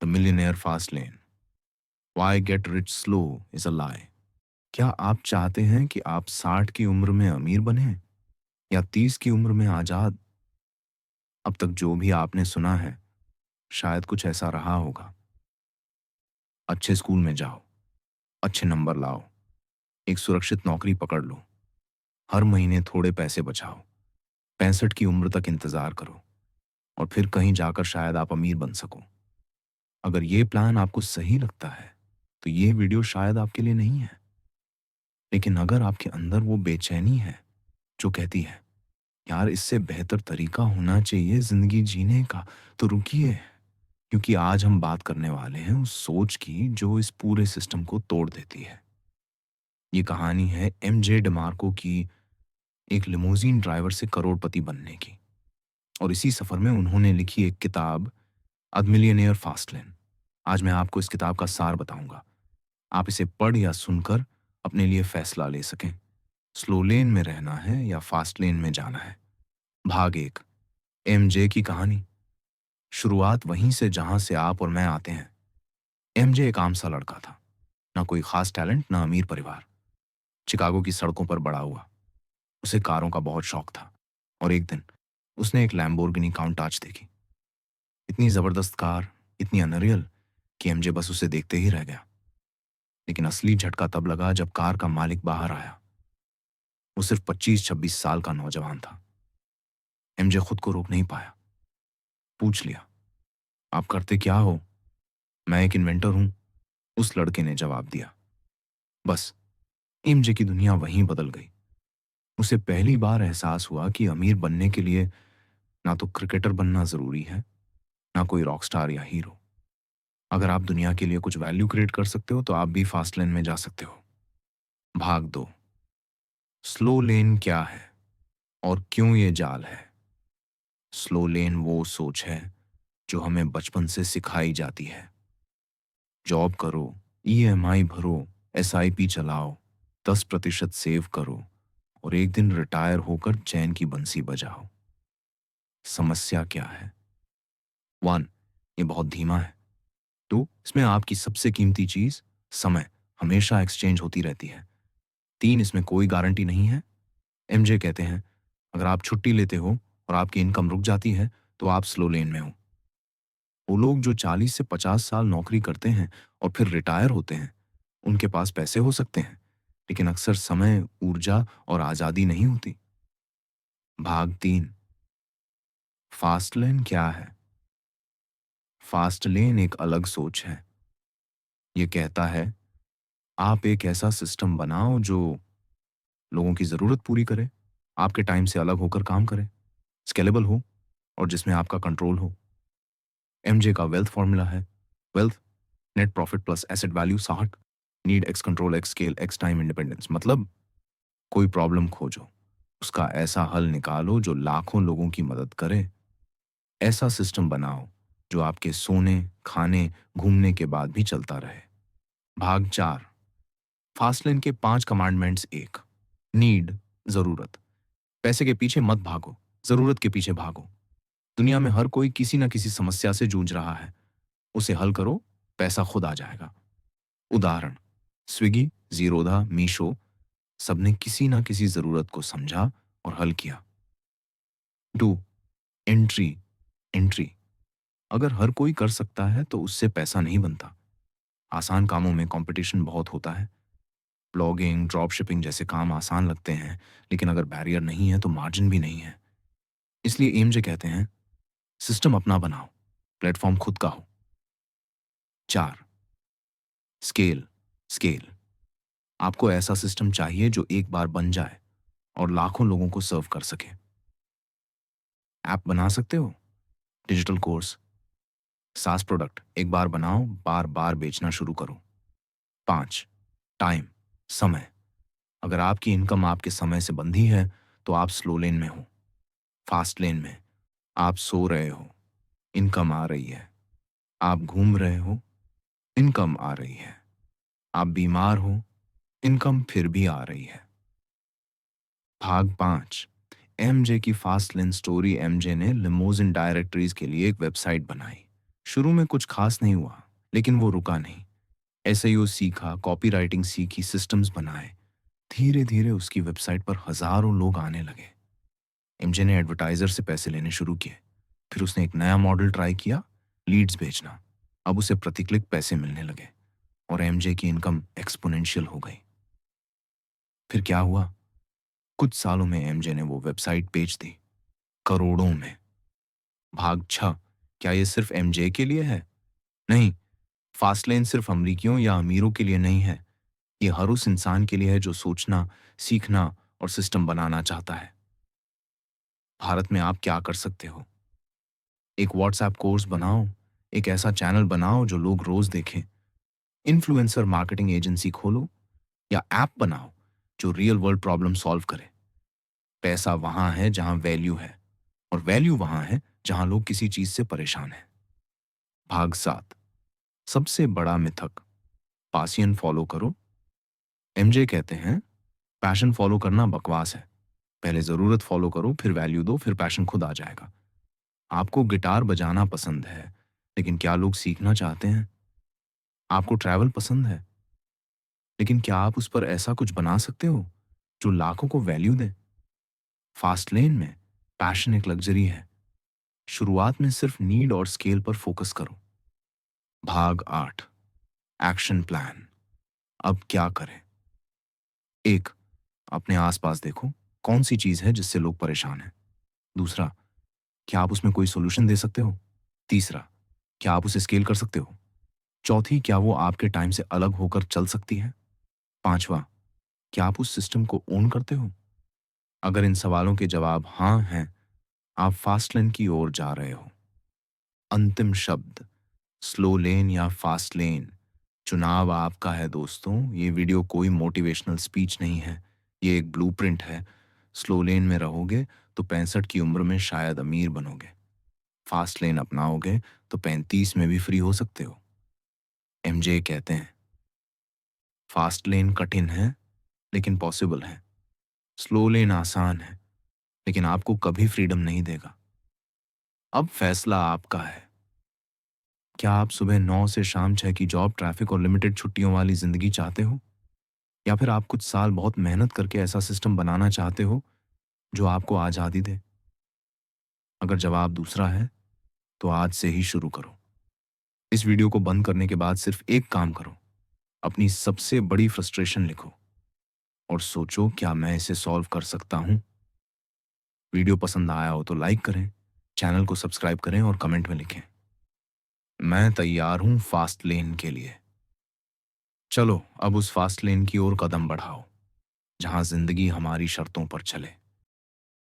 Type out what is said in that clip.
The millionaire fast lane, why get rich slow is a lie. क्या आप चाहते हैं कि आप 60 की उम्र में अमीर बने या 30 की उम्र में आजाद? अब तक जो भी आपने सुना है शायद कुछ ऐसा रहा होगा। अच्छे स्कूल में जाओ, अच्छे नंबर लाओ, एक सुरक्षित नौकरी पकड़ लो, हर महीने थोड़े पैसे बचाओ, 65 की उम्र तक इंतजार करो और फिर कहीं जाकर शायद आप अमीर बन सको। अगर ये प्लान आपको सही लगता है तो ये वीडियो शायद आपके लिए नहीं है। लेकिन अगर आपके अंदर वो बेचैनी है जो कहती है यार इससे बेहतर तरीका होना चाहिए जिंदगी जीने का, तो रुकिए, क्योंकि आज हम बात करने वाले हैं उस सोच की जो इस पूरे सिस्टम को तोड़ देती है। ये कहानी है एमजे डिमार्को की, एक लिमोजीन ड्राइवर से करोड़पति बनने की। और इसी सफर में उन्होंने लिखी एक किताब, अ मिलियनेयर फास्ट लेन। आज मैं आपको इस किताब का सार बताऊंगा। आप इसे पढ़ या सुनकर अपने लिए फैसला ले सकें, स्लो लेन में रहना है या फास्ट लेन में जाना है। भाग एक, एमजे की कहानी। शुरुआत वहीं से जहां से आप और मैं आते हैं। एमजे एक आम सा लड़का था, ना कोई खास टैलेंट, ना अमीर परिवार। चिकागो की सड़कों पर बड़ा हुआ। उसे कारों का बहुत शौक था और एक दिन उसने एक लैम्बोर्गिनी काउंटाच देखी। इतनी जबरदस्त कार, इतनी अनरियल कि एमजे बस उसे देखते ही रह गया। लेकिन असली झटका तब लगा जब कार का मालिक बाहर आया। वो सिर्फ 25-26 साल का नौजवान था। एमजे खुद को रोक नहीं पाया। पूछ लिया, आप करते क्या हो? मैं एक इन्वेंटर हूं, उस लड़के ने जवाब दिया। बस एमजे की दुनिया वहीं बदल गई। उसे पहली बार एहसास हुआ कि अमीर बनने के लिए ना तो क्रिकेटर बनना जरूरी है, ना कोई रॉकस्टार या हीरो। अगर आप दुनिया के लिए कुछ वैल्यू क्रिएट कर सकते हो तो आप भी फास्ट लेन में जा सकते हो। भाग दो, स्लो लेन क्या है और क्यों ये जाल है। स्लो लेन वो सोच है जो हमें बचपन से सिखाई जाती है। जॉब करो, ईएमआई भरो, एसआईपी चलाओ, 10% सेव करो और एक दिन रिटायर होकर चैन की बंसी बजाओ। समस्या क्या है? वन, ये बहुत धीमा है। टू, इसमें आपकी सबसे कीमती चीज, समय, हमेशा एक्सचेंज होती रहती है। तीन, इसमें कोई गारंटी नहीं है। एमजे कहते हैं अगर आप छुट्टी लेते हो और आपकी इनकम रुक जाती है तो आप स्लो लेन में हो। वो लोग जो 40 से 50 साल नौकरी करते हैं और फिर रिटायर होते हैं, उनके पास पैसे हो सकते हैं, लेकिन अक्सर समय, ऊर्जा और आजादी नहीं होती। भाग तीन, फास्ट लेन क्या है? फास्ट लेन एक अलग सोच है। ये कहता है आप एक ऐसा सिस्टम बनाओ जो लोगों की जरूरत पूरी करे, आपके टाइम से अलग होकर काम करे, स्केलेबल हो और जिसमें आपका कंट्रोल हो। एमजे का वेल्थ फॉर्मूला है, wealth net profit plus asset value 60, need x control x scale x time independence. मतलब कोई प्रॉब्लम खोजो, उसका ऐसा हल निकालो जो लाखों लोगों की मदद करे। ऐसा सिस्टम बनाओ जो आपके सोने, खाने, घूमने के बाद भी चलता रहे। भाग चार, फास्टलेन के 5 कमांडमेंट्स। एक, नीड, जरूरत। पैसे के पीछे मत भागो, जरूरत के पीछे भागो। दुनिया में हर कोई किसी न किसी समस्या से जूझ रहा है, उसे हल करो, पैसा खुद आ जाएगा। उदाहरण, स्विगी, जीरोधा, मीशो, सबने किसी ना किसी जरूरत को समझा और हल किया। Two, entry, entry. अगर हर कोई कर सकता है तो उससे पैसा नहीं बनता। आसान कामों में कंपटीशन बहुत होता है। ब्लॉगिंग, ड्रॉप शिपिंग जैसे काम आसान लगते हैं, लेकिन अगर बैरियर नहीं है तो मार्जिन भी नहीं है। इसलिए एमजे कहते हैं सिस्टम अपना बनाओ, प्लेटफॉर्म खुद का हो। चार, स्केल, स्केल। आपको ऐसा सिस्टम चाहिए जो एक बार बन जाए और लाखों लोगों को सर्व कर सके। ऐप बना सकते हो, डिजिटल कोर्स, सास प्रोडक्ट, एक बार बनाओ, बार बार बेचना शुरू करो। पांच, टाइम, समय। अगर आपकी इनकम आपके समय से बंधी है तो आप स्लो लेन में हो। फास्ट लेन में आप सो रहे हो, इनकम आ रही है। आप घूम रहे हो, इनकम आ रही है। आप बीमार हो, इनकम फिर भी आ रही है। भाग पांच, एमजे की फास्ट लेन स्टोरी। एमजे ने लिमोजिन डायरेक्टरीज के लिए एक वेबसाइट बनाई, शुरू में कुछ खास नहीं हुआ, लेकिन वो रुका नहीं। एसईओ सीखा, कॉपीराइटिंग सीखी, सिस्टम्स बनाए। धीरे धीरे उसकी वेबसाइट पर हजारों लोग आने लगे। एमजे ने एडवर्टाइजर से पैसे लेने शुरू किए। फिर उसने एक नया मॉडल ट्राई किया, लीड्स भेजना। अब उसे प्रति क्लिक पैसे मिलने लगे और एमजे की इनकम एक्सपोनेंशियल हो गई। फिर क्या हुआ? कुछ सालों में एमजे ने वो वेबसाइट बेच दी, करोड़ों में। भाग 6। क्या ये सिर्फ एमजे के लिए है? नहीं। फास्टलेन सिर्फ अमरीकियों या अमीरों के लिए नहीं है। ये हर उस इंसान के लिए है जो सोचना, सीखना और सिस्टम बनाना चाहता है। भारत में आप क्या कर सकते हो? एक व्हाट्सएप कोर्स बनाओ, एक ऐसा चैनल बनाओ जो लोग रोज देखें। इन्फ्लुएंसर मार्केटिंग एजेंसी खोलो या ऐप बनाओ जो रियल वर्ल्ड प्रॉब्लम सॉल्व करे। पैसा वहां है जहां वैल्यू है, और वैल्यू वहां है जहां लोग किसी चीज से परेशान हैं। भाग 7। सबसे बड़ा मिथक, पासियन फॉलो करो। एमजे कहते हैं पैशन फॉलो करना बकवास है। पहले जरूरत फॉलो करो, फिर वैल्यू दो, फिर पैशन खुद आ जाएगा। आपको गिटार बजाना पसंद है, लेकिन क्या लोग सीखना चाहते हैं? आपको ट्रैवल पसंद है, लेकिन क्या आप उस पर ऐसा कुछ बना सकते हो जो लाखों को वैल्यू दे? फास्ट लेन में पैशन एक लग्जरी है। शुरुआत में सिर्फ नीड और स्केल पर फोकस करो। भाग 8। Action plan. अब क्या करें? 1। अपने आसपास देखो, कौन सी चीज है जिससे लोग परेशान हैं। दूसरा, क्या आप उसमें कोई सोल्यूशन दे सकते हो? तीसरा, क्या आप उसे स्केल कर सकते हो? चौथी, क्या वो आपके टाइम से अलग होकर चल सकती है? पांचवा, क्या आप उस सिस्टम को ओन करते हो? अगर इन सवालों के जवाब हाँ हैं, आप फास्ट लेन की ओर जा रहे हो। अंतिम शब्द, स्लो लेन या फास्ट लेन, चुनाव आपका है दोस्तों। ये वीडियो कोई मोटिवेशनल स्पीच नहीं है, ये एक ब्लूप्रिंट है। स्लो लेन में रहोगे तो 65 की उम्र में शायद अमीर बनोगे। फास्ट लेन अपनाओगे तो 35 में भी फ्री हो सकते हो। एमजे कहते हैं फास्ट लेन कठिन है लेकिन पॉसिबल है। स्लो लेन आसान है लेकिन आपको कभी फ्रीडम नहीं देगा। अब फैसला आपका है। क्या आप सुबह 9 से शाम 6 की जॉब, ट्रैफिक और लिमिटेड छुट्टियों वाली जिंदगी चाहते हो, या फिर आप कुछ साल बहुत मेहनत करके ऐसा सिस्टम बनाना चाहते हो जो आपको आजादी दे? अगर जवाब दूसरा है तो आज से ही शुरू करो। इस वीडियो को बंद करने के बाद सिर्फ एक काम करो, अपनी सबसे बड़ी फ्रस्ट्रेशन लिखो और सोचो क्या मैं इसे सॉल्व कर सकता हूं। वीडियो पसंद आया हो तो लाइक करें, चैनल को सब्सक्राइब करें और कमेंट में लिखें, मैं तैयार हूं फास्ट लेन के लिए। चलो अब उस फास्ट लेन की ओर कदम बढ़ाओ जहां जिंदगी हमारी शर्तों पर चले।